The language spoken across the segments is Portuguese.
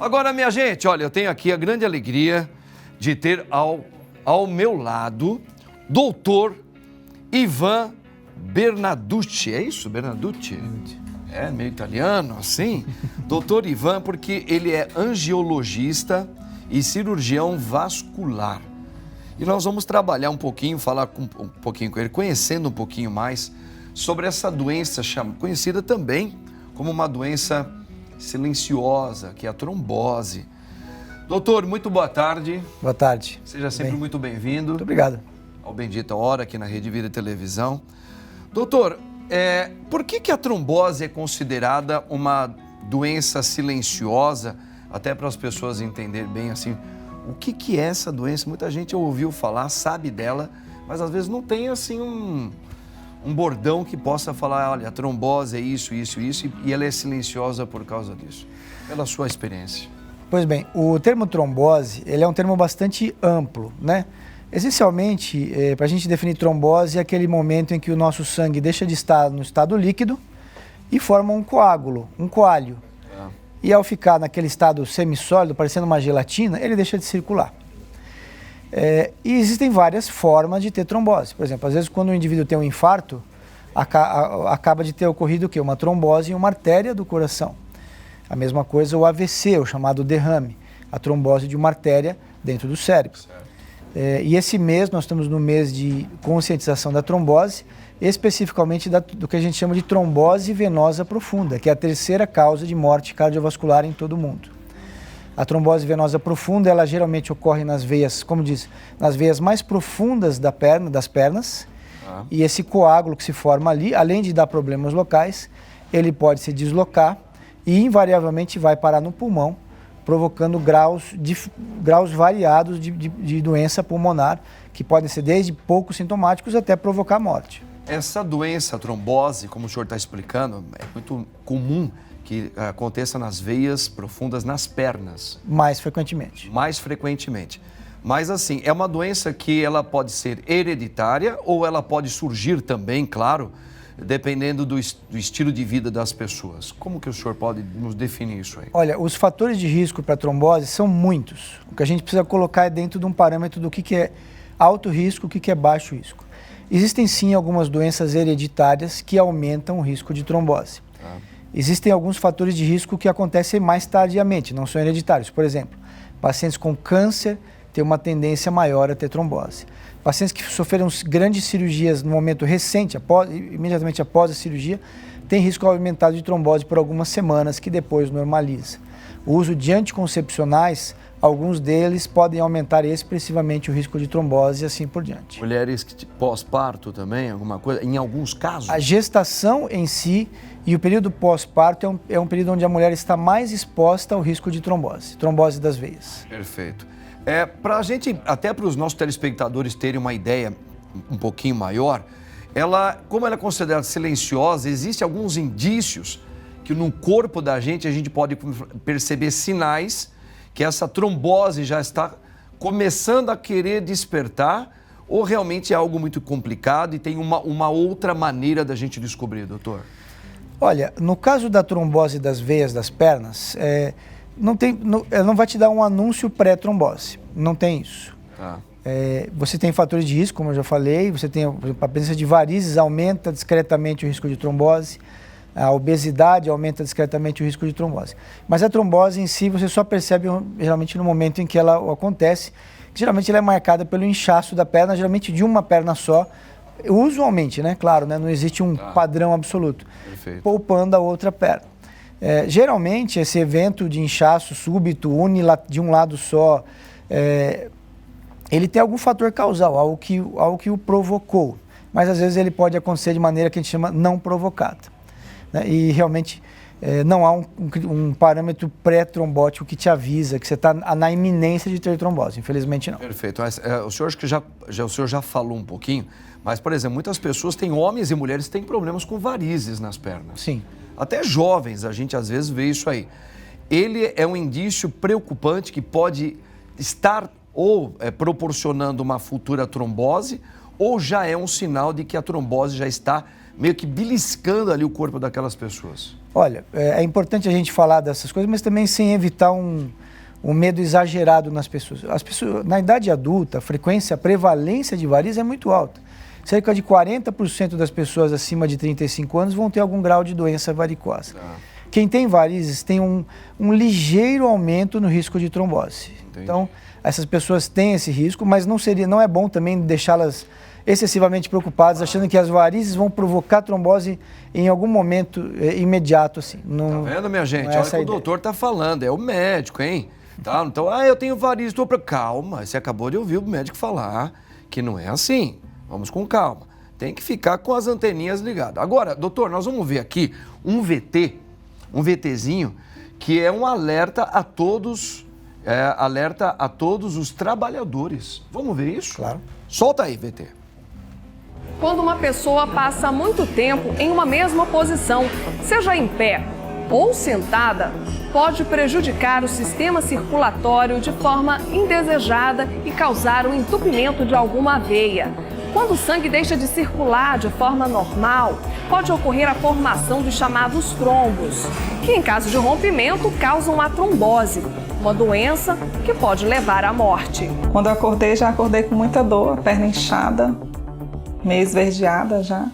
Agora, minha gente, olha, eu tenho aqui a grande alegria de ter ao meu lado doutor Ivan Bernaducci. É isso, Bernaducci? É, meio italiano, assim. Doutor Ivan, porque ele é angiologista e cirurgião vascular. E nós vamos trabalhar um pouquinho, falar um pouquinho com ele, conhecendo um pouquinho mais sobre essa doença conhecida também como uma doença silenciosa, que é a trombose. Doutor, muito boa tarde. Boa tarde. Seja sempre muito bem-vindo. Muito obrigado. Ao Bendita Hora, aqui na Rede Vida Televisão. Doutor, por que a trombose é considerada uma doença silenciosa, até para as pessoas entenderem bem assim, o que é essa doença? Muita gente ouviu falar, sabe dela, mas às vezes não tem assim um bordão que possa falar, olha, a trombose é isso, isso, isso, e ela é silenciosa por causa disso. Pela sua experiência. Pois bem, o termo trombose, ele é um termo bastante amplo, né? Essencialmente, para a gente definir trombose, é aquele momento em que o nosso sangue deixa de estar no estado líquido e forma um coágulo, um coalho. E ao ficar naquele estado semissólido, parecendo uma gelatina, ele deixa de circular. E existem várias formas de ter trombose. Por exemplo, às vezes quando o indivíduo tem um infarto, acaba de ter ocorrido o quê? Uma trombose em uma artéria do coração. A mesma coisa o AVC, o chamado derrame, a trombose de uma artéria dentro do cérebro. E esse mês, nós estamos no mês de conscientização da trombose, especificamente do que a gente chama de trombose venosa profunda, que é a terceira causa de morte cardiovascular em todo o mundo. A trombose venosa profunda, ela geralmente ocorre nas veias, como diz, nas veias mais profundas das pernas, e esse coágulo que se forma ali, além de dar problemas locais, ele pode se deslocar e invariavelmente vai parar no pulmão, provocando graus variados de doença pulmonar, que podem ser desde pouco sintomáticos até provocar morte. Essa doença, a trombose, como o senhor está explicando, é muito comum que aconteça nas veias profundas nas pernas. Mais frequentemente. Mais frequentemente. Mas assim, é uma doença que ela pode ser hereditária ou ela pode surgir também, claro, dependendo do estilo de vida das pessoas. Como que o senhor pode nos definir isso aí? Olha, os fatores de risco para trombose são muitos. O que a gente precisa colocar é dentro de um parâmetro do que é alto risco, o que é baixo risco. Existem sim algumas doenças hereditárias que aumentam o risco de trombose. Existem alguns fatores de risco que acontecem mais tardiamente, não são hereditários. Por exemplo, pacientes com câncer têm uma tendência maior a ter trombose. Pacientes que sofreram grandes cirurgias no momento recente, imediatamente após a cirurgia, têm risco aumentado de trombose por algumas semanas, que depois normaliza. O uso de anticoncepcionais, alguns deles podem aumentar expressivamente o risco de trombose e assim por diante. Mulheres que pós-parto também, alguma coisa, em alguns casos? A gestação em si e o período pós-parto é um período onde a mulher está mais exposta ao risco de trombose das veias. Perfeito. Para a gente, até para os nossos telespectadores terem uma ideia um pouquinho maior, como ela é considerada silenciosa, existem alguns indícios que no corpo da gente a gente pode perceber sinais que essa trombose já está começando a querer despertar ou realmente é algo muito complicado e tem uma outra maneira da gente descobrir, doutor? Olha, no caso da trombose das veias das pernas, ela não vai te dar um anúncio pré-trombose, não tem isso. Você tem fatores de risco, como eu já falei, você tem a presença de varizes, aumenta discretamente o risco de trombose, a obesidade aumenta discretamente o risco de trombose. Mas a trombose em si você só percebe geralmente no momento em que ela acontece, geralmente ela é marcada pelo inchaço da perna, geralmente de uma perna só, usualmente, né? Claro, né? Não existe um padrão absoluto, poupando a outra perna. Geralmente esse evento de inchaço súbito, de um lado só, ele tem algum fator causal, algo que o provocou, mas às vezes ele pode acontecer de maneira que a gente chama não provocada. Né? E realmente não há um parâmetro pré-trombótico que te avisa que você está na iminência de ter trombose, infelizmente não. Perfeito. Mas, o senhor acho que o senhor já falou um pouquinho, mas, por exemplo, muitas pessoas têm, homens e mulheres, que têm problemas com varizes nas pernas. Sim. Até jovens, a gente às vezes vê isso aí. Ele é um indício preocupante que pode estar ou proporcionando uma futura trombose ou já é um sinal de que a trombose já está meio que beliscando ali o corpo daquelas pessoas? Olha, é importante a gente falar dessas coisas, mas também sem evitar um medo exagerado nas pessoas. As pessoas, na idade adulta, a prevalência de varizes é muito alta. Cerca de 40% das pessoas acima de 35 anos vão ter algum grau de doença varicosa. Quem tem varizes tem um ligeiro aumento no risco de trombose. Entendi. Então, essas pessoas têm esse risco, mas não é bom também deixá-las excessivamente preocupadas, achando que as varizes vão provocar trombose em algum momento imediato, assim. Não, tá vendo, minha gente? Olha o que o doutor tá falando, é o médico, hein? Tá? Então, eu tenho varizes, estou para... Calma, você acabou de ouvir o médico falar que não é assim. Vamos com calma. Tem que ficar com as anteninhas ligadas. Agora, doutor, nós vamos ver aqui um VTzinho, que é um alerta a todos os trabalhadores. Vamos ver isso? Claro. Solta aí, VT. Quando uma pessoa passa muito tempo em uma mesma posição, seja em pé ou sentada, pode prejudicar o sistema circulatório de forma indesejada e causar o entupimento de alguma veia. Quando o sangue deixa de circular de forma normal, pode ocorrer a formação dos chamados trombos, que em caso de rompimento causam a trombose, uma doença que pode levar à morte. Quando eu acordei, já acordei com muita dor, a perna inchada, meio esverdeada já.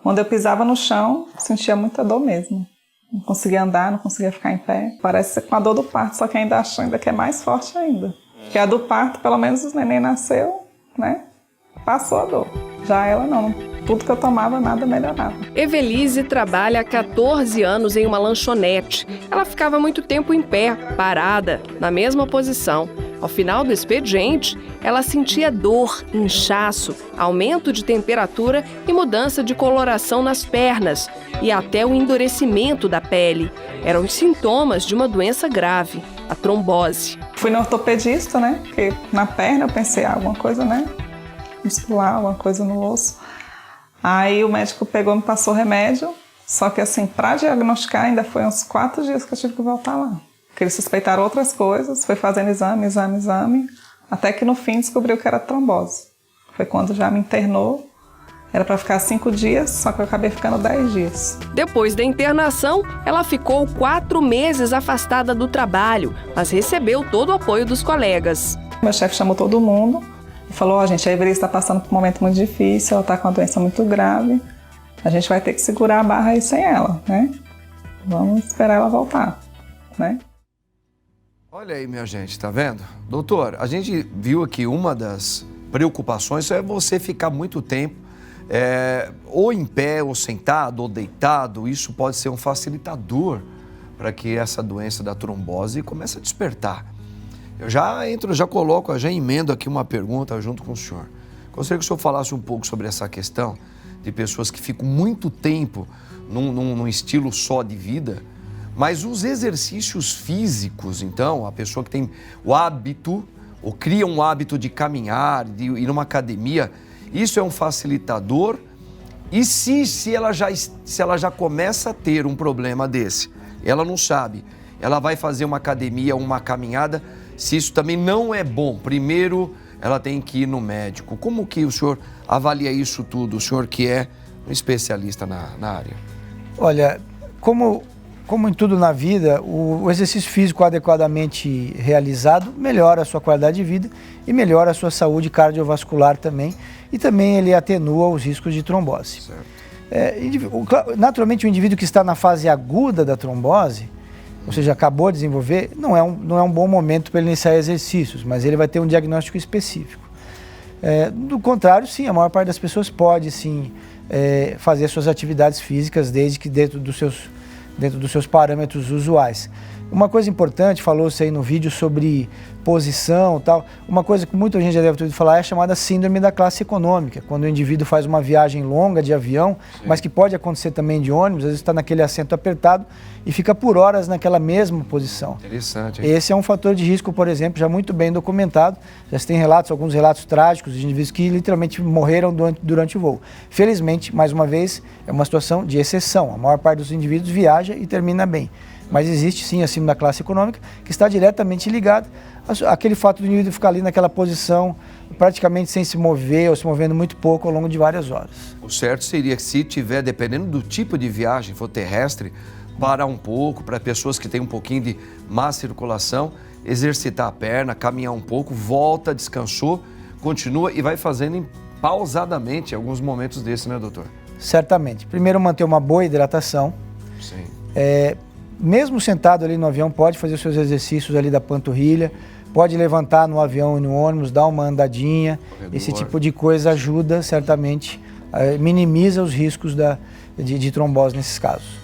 Quando eu pisava no chão, sentia muita dor mesmo. Não conseguia andar, não conseguia ficar em pé. Parece ser com a dor do parto, só que ainda acho que é mais forte ainda. Porque a do parto, pelo menos o neném nasceu, né? Passou a dor. Já ela não. Tudo que eu tomava, nada melhorava. Evelise trabalha há 14 anos em uma lanchonete. Ela ficava muito tempo em pé, parada, na mesma posição. Ao final do expediente, ela sentia dor, inchaço, aumento de temperatura e mudança de coloração nas pernas e até o endurecimento da pele. Eram os sintomas de uma doença grave, a trombose. Fui no ortopedista, né? Porque na perna eu pensei, alguma coisa, né? Muscular, alguma coisa no osso. Aí o médico pegou e me passou remédio, só que assim, para diagnosticar ainda foi uns 4 dias que eu tive que voltar lá. Porque eles suspeitaram outras coisas, foi fazendo exame, até que no fim descobriu que era trombose. Foi quando já me internou, era para ficar 5 dias, só que eu acabei ficando 10 dias. Depois da internação, ela ficou 4 meses afastada do trabalho, mas recebeu todo o apoio dos colegas. Meu chefe chamou todo mundo e falou, gente, a Evelise está passando por um momento muito difícil, ela está com uma doença muito grave, a gente vai ter que segurar a barra aí sem ela, né? Vamos esperar ela voltar, né? Olha aí, minha gente, tá vendo? Doutor, a gente viu aqui uma das preocupações é você ficar muito tempo ou em pé, ou sentado, ou deitado. Isso pode ser um facilitador para que essa doença da trombose comece a despertar. Eu já emendo aqui uma pergunta junto com o senhor. Gostaria que o senhor falasse um pouco sobre essa questão de pessoas que ficam muito tempo num estilo só de vida, mas os exercícios físicos, então, a pessoa que tem o hábito, ou cria um hábito de caminhar, de ir numa academia, isso é um facilitador? E se ela já começa a ter um problema desse, ela não sabe, ela vai fazer uma academia, uma caminhada, se isso também não é bom, primeiro ela tem que ir no médico. Como que o senhor avalia isso tudo, o senhor que é um especialista na área? Olha, como em tudo na vida, o exercício físico adequadamente realizado melhora a sua qualidade de vida e melhora a sua saúde cardiovascular também. E também ele atenua os riscos de trombose. Naturalmente, o indivíduo que está na fase aguda da trombose, ou seja, acabou de desenvolver, não é um bom momento para ele iniciar exercícios, mas ele vai ter um diagnóstico específico. Do contrário, sim, a maior parte das pessoas pode, sim, fazer suas atividades físicas, desde que dentro dos seus parâmetros usuais. Uma coisa importante, falou-se aí no vídeo sobre posição e tal, uma coisa que muita gente já deve ter ouvido falar é a chamada síndrome da classe econômica, quando o indivíduo faz uma viagem longa de avião, sim, mas que pode acontecer também de ônibus, às vezes está naquele assento apertado e fica por horas naquela mesma posição. Interessante, hein? Esse é um fator de risco, por exemplo, já muito bem documentado, já se tem alguns relatos trágicos de indivíduos que literalmente morreram durante o voo. Felizmente, mais uma vez, é uma situação de exceção, a maior parte dos indivíduos viaja e termina bem. Mas existe sim a síndrome da classe econômica que está diretamente ligada àquele fato do indivíduo ficar ali naquela posição praticamente sem se mover ou se movendo muito pouco ao longo de várias horas. O certo seria que se tiver, dependendo do tipo de viagem, for terrestre, parar um pouco, para pessoas que têm um pouquinho de má circulação, exercitar a perna, caminhar um pouco, volta, descansou, continua e vai fazendo pausadamente em alguns momentos desses, né, doutor? Certamente. Primeiro, manter uma boa hidratação. Sim. Mesmo sentado ali no avião, pode fazer os seus exercícios ali da panturrilha, pode levantar no avião e no ônibus, dar uma andadinha. Corredor. Esse tipo de coisa ajuda, certamente, minimiza os riscos de trombose nesses casos.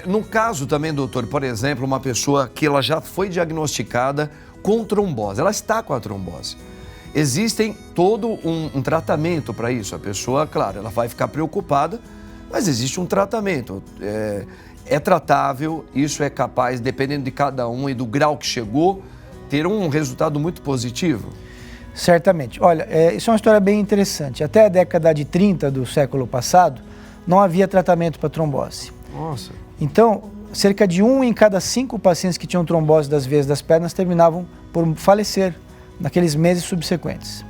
No caso também, doutor, por exemplo, uma pessoa que ela já foi diagnosticada com trombose, ela está com a trombose. Existem todo um tratamento para isso. A pessoa, claro, ela vai ficar preocupada, mas existe um tratamento. É tratável, isso é capaz, dependendo de cada um e do grau que chegou, ter um resultado muito positivo. Certamente. Olha, isso é uma história bem interessante. Até a década de 30 do século passado, não havia tratamento para trombose. Nossa. Então, cerca de 1 em cada 5 pacientes que tinham trombose das veias das pernas terminavam por falecer naqueles meses subsequentes.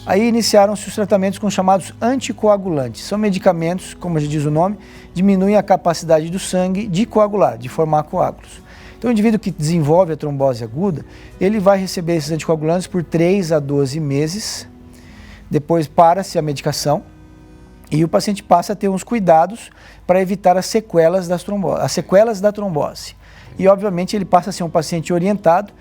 Aí iniciaram-se os tratamentos com chamados anticoagulantes. São medicamentos, como já diz o nome, diminuem a capacidade do sangue de coagular, de formar coágulos. Então, o indivíduo que desenvolve a trombose aguda, ele vai receber esses anticoagulantes por 3 a 12 meses, depois para-se a medicação e o paciente passa a ter uns cuidados para evitar as sequelas da trombose. E, obviamente, ele passa a ser um paciente orientado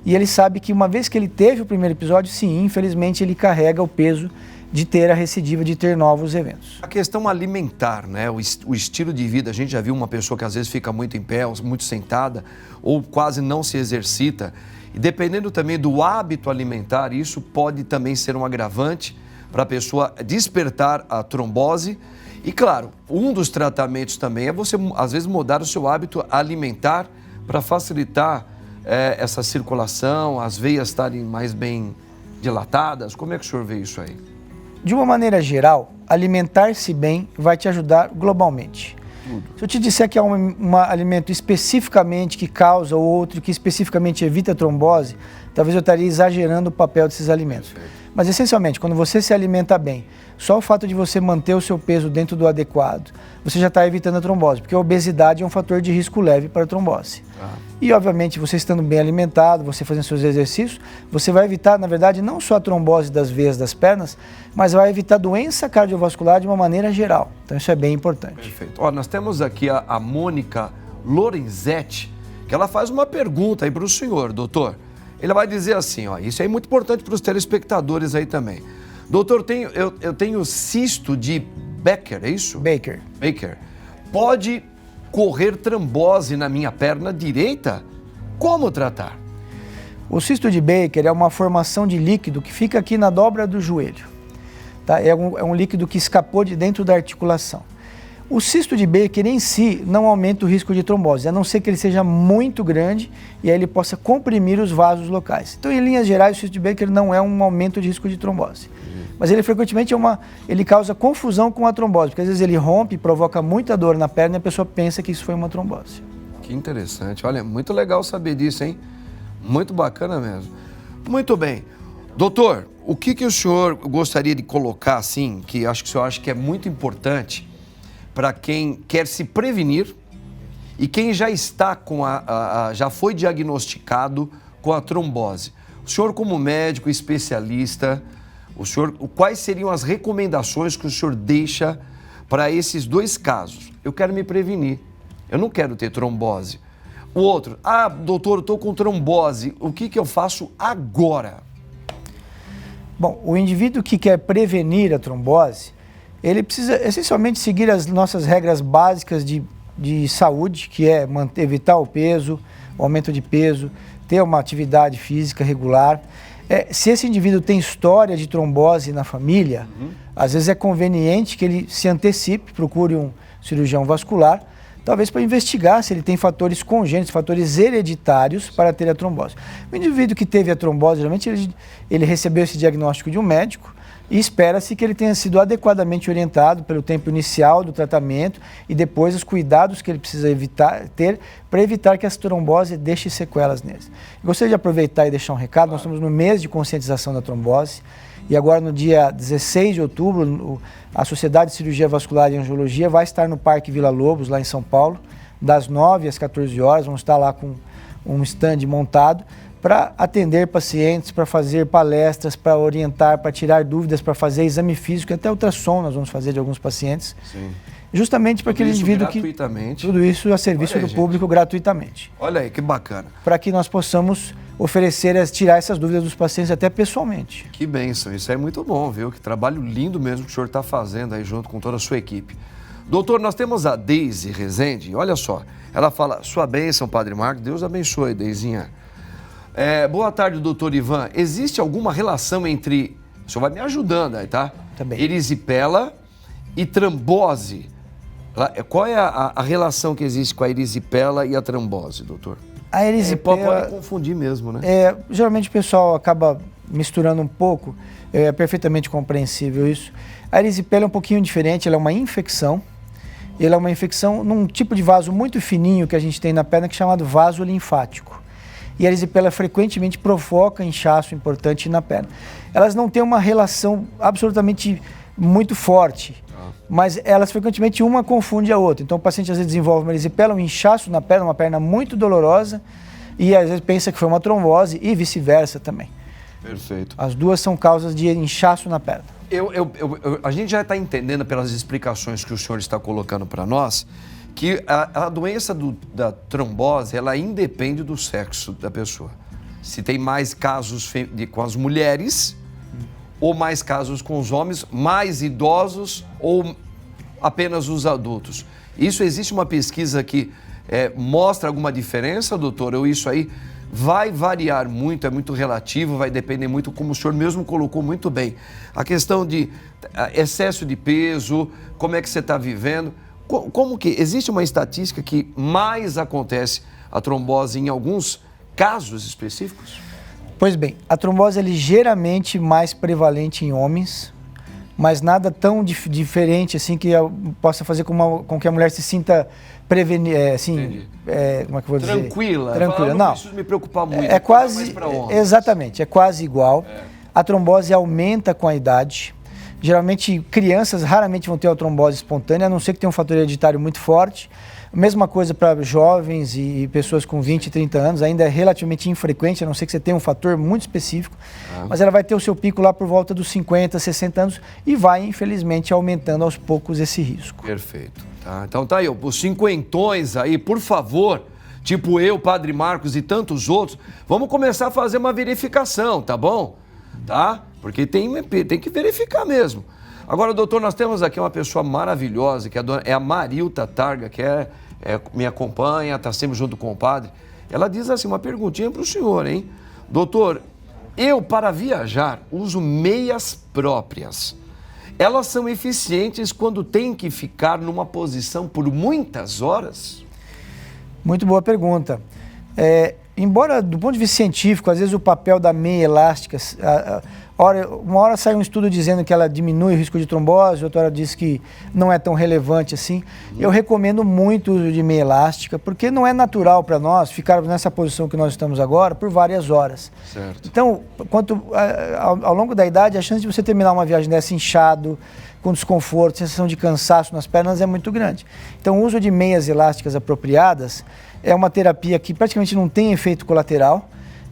e ele sabe que uma vez que ele teve o primeiro episódio, sim, infelizmente, ele carrega o peso de ter a recidiva, de ter novos eventos. A questão alimentar, né? O estilo de vida, a gente já viu uma pessoa que às vezes fica muito em pé, muito sentada, ou quase não se exercita. E dependendo também do hábito alimentar, isso pode também ser um agravante para a pessoa despertar a trombose. E claro, um dos tratamentos também é você, às vezes, mudar o seu hábito alimentar para facilitar essa circulação, as veias estarem mais bem dilatadas. Como é que o senhor vê isso aí? De uma maneira geral, alimentar-se bem vai te ajudar globalmente. Tudo. Se eu te disser que há um alimento especificamente que causa ou outro que especificamente evita a trombose, talvez eu estaria exagerando o papel desses alimentos. Perfeito. Mas, essencialmente, quando você se alimenta bem, só o fato de você manter o seu peso dentro do adequado, você já está evitando a trombose, porque a obesidade é um fator de risco leve para a trombose. E, obviamente, você estando bem alimentado, você fazendo seus exercícios, você vai evitar, na verdade, não só a trombose das veias das pernas, mas vai evitar doença cardiovascular de uma maneira geral. Então, isso é bem importante. Perfeito. Ó, nós temos aqui a Mônica Lorenzetti, que ela faz uma pergunta aí para o senhor, doutor. Ele vai dizer assim, ó, isso é muito importante para os telespectadores aí também. Doutor, eu tenho cisto de Becker, é isso? Baker. Pode correr trombose na minha perna direita? Como tratar? O cisto de Baker é uma formação de líquido que fica aqui na dobra do joelho. Tá? É um líquido que escapou de dentro da articulação. O cisto de Baker em si não aumenta o risco de trombose, a não ser que ele seja muito grande e aí ele possa comprimir os vasos locais. Então, em linhas gerais, o cisto de Baker não é um aumento de risco de trombose. Mas ele frequentemente ele causa confusão com a trombose, porque às vezes ele rompe, provoca muita dor na perna e a pessoa pensa que isso foi uma trombose. Que interessante. Olha, muito legal saber disso, hein? Muito bacana mesmo. Muito bem. Doutor, o que o senhor gostaria de colocar, assim, que acho que o senhor acha que é muito importante para quem quer se prevenir e quem já está já foi diagnosticado com a trombose? O senhor, como médico especialista, quais seriam as recomendações que o senhor deixa para esses dois casos? Eu quero me prevenir, eu não quero ter trombose. O outro, doutor, eu estou com trombose, o que eu faço agora? Bom, o indivíduo que quer prevenir a trombose, ele precisa essencialmente seguir as nossas regras básicas de saúde, que é evitar o peso, o aumento de peso, ter uma atividade física regular. Se esse indivíduo tem história de trombose na família, às vezes é conveniente que ele se antecipe, procure um cirurgião vascular, talvez para investigar se ele tem fatores congênitos, fatores hereditários para ter a trombose. O indivíduo que teve a trombose, geralmente ele recebeu esse diagnóstico de um médico e espera-se que ele tenha sido adequadamente orientado pelo tempo inicial do tratamento e depois os cuidados que ele precisa ter para evitar que essa trombose deixe sequelas neles. Gostaria de aproveitar e deixar um recado, nós estamos no mês de conscientização da trombose e agora no dia 16 de outubro a Sociedade de Cirurgia Vascular e Angiologia vai estar no Parque Vila Lobos, lá em São Paulo, das 9 às 14 horas. Vamos estar lá com um stand montado para atender pacientes, para fazer palestras, para orientar, para tirar dúvidas, para fazer exame físico, até ultrassom nós vamos fazer de alguns pacientes. Sim. Justamente para aquele indivíduo que... Tudo isso a serviço do público gratuitamente. Olha aí, que bacana. Para que nós possamos oferecer, tirar essas dúvidas dos pacientes até pessoalmente. Que bênção, isso é muito bom, viu? Que trabalho lindo mesmo que o senhor está fazendo aí junto com toda a sua equipe. Doutor, nós temos a Deise Rezende, olha só, ela fala, sua bênção, Padre Marco, Deus abençoe, Deizinha. Boa tarde, doutor Ivan. Existe alguma relação entre, o senhor vai me ajudando aí, tá? Também. Erisipela e trombose. Qual é a relação que existe com a erisipela e a trombose, doutor? A erisipela... Pode confundir mesmo, né? Geralmente o pessoal acaba misturando um pouco, é perfeitamente compreensível isso. A erisipela é um pouquinho diferente, ela é uma infecção. Ela é uma infecção num tipo de vaso muito fininho que a gente tem na perna, que é chamado vaso linfático. E a erisipela frequentemente provoca inchaço importante na perna. Elas não têm uma relação absolutamente muito forte, mas elas frequentemente uma confunde a outra. Então o paciente às vezes desenvolve uma erisipela, um inchaço na perna, uma perna muito dolorosa, e às vezes pensa que foi uma trombose e vice-versa também. Perfeito. As duas são causas de inchaço na perna. A gente já está entendendo pelas explicações que o senhor está colocando para nós que a doença da trombose, ela independe do sexo da pessoa. Se tem mais casos com as mulheres ou mais casos com os homens, mais idosos ou apenas os adultos. Isso existe uma pesquisa que mostra alguma diferença, doutor? Ou isso aí vai variar muito, é muito relativo, vai depender muito, como o senhor mesmo colocou muito bem. A questão de excesso de peso, como é que você está vivendo. Como que existe uma estatística que mais acontece a trombose em alguns casos específicos? Pois bem, a trombose é ligeiramente mais prevalente em homens, mas nada tão diferente assim que possa fazer com que a mulher se sinta prevenir, como é que eu vou dizer? Tranquila. Tranquila. Não preciso me preocupar muito. É quase, exatamente, é quase igual. A trombose aumenta com a idade. Geralmente, crianças raramente vão ter a trombose espontânea, a não ser que tenha um fator hereditário muito forte. Mesma coisa para jovens e pessoas com 20, 30 anos, ainda é relativamente infrequente, a não ser que você tenha um fator muito específico. Mas ela vai ter o seu pico lá por volta dos 50, 60 anos e vai, infelizmente, aumentando aos poucos esse risco. Perfeito. Então tá aí, os cinquentões aí, por favor, tipo eu, Padre Marcos e tantos outros, vamos começar a fazer uma verificação, tá bom? Tá? Porque tem que verificar mesmo. Agora, doutor, nós temos aqui uma pessoa maravilhosa, que é a Marilta Targa, que me acompanha, está sempre junto com o padre. Ela diz assim, uma perguntinha para o senhor, hein? Doutor, eu, para viajar, uso meias próprias. Elas são eficientes quando tem que ficar numa posição por muitas horas? Muito boa pergunta. Embora, do ponto de vista científico, às vezes o papel da meia elástica, uma hora sai um estudo dizendo que ela diminui o risco de trombose, outra hora diz que não é tão relevante assim. Eu recomendo muito o uso de meia elástica, porque não é natural para nós ficarmos nessa posição que nós estamos agora por várias horas. Certo. Então, ao longo da idade, a chance de você terminar uma viagem dessa inchado, com desconforto, sensação de cansaço nas pernas é muito grande. Então, o uso de meias elásticas apropriadas é uma terapia que praticamente não tem efeito colateral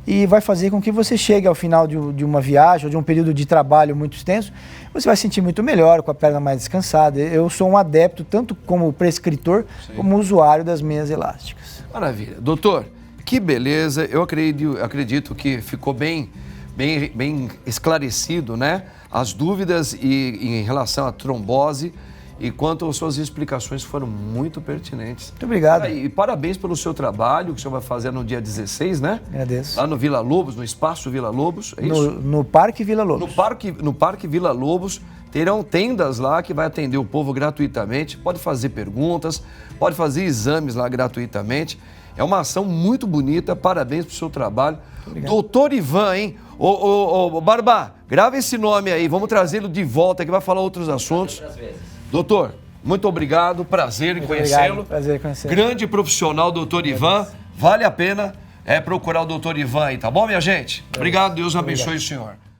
e vai fazer com que você chegue ao final de uma viagem ou de um período de trabalho muito extenso, você vai se sentir muito melhor, com a perna mais descansada. Eu sou um adepto, tanto como prescritor, como usuário das meias elásticas. Maravilha. Doutor, que beleza. Eu acredito que ficou bem esclarecido, né? As dúvidas em relação à trombose e quanto às suas explicações foram muito pertinentes. Muito obrigado. E parabéns pelo seu trabalho que o senhor vai fazer no dia 16, né? Agradeço. Lá no Vila Lobos, no Espaço Vila Lobos, é isso? No Parque Vila Lobos. No Parque Vila Lobos, terão tendas lá que vai atender o povo gratuitamente. Pode fazer perguntas, pode fazer exames lá gratuitamente. É uma ação muito bonita, parabéns pelo seu trabalho. Doutor Ivan, hein? Ô, Barba, grava esse nome aí, vamos trazê-lo de volta que vai falar outros assuntos. Doutor, muito obrigado, prazer em conhecê-lo. Prazer em conhecê-lo. Grande profissional, doutor Ivan. Vale a pena procurar o doutor Ivan aí, tá bom, minha gente? Obrigado, Deus abençoe o senhor.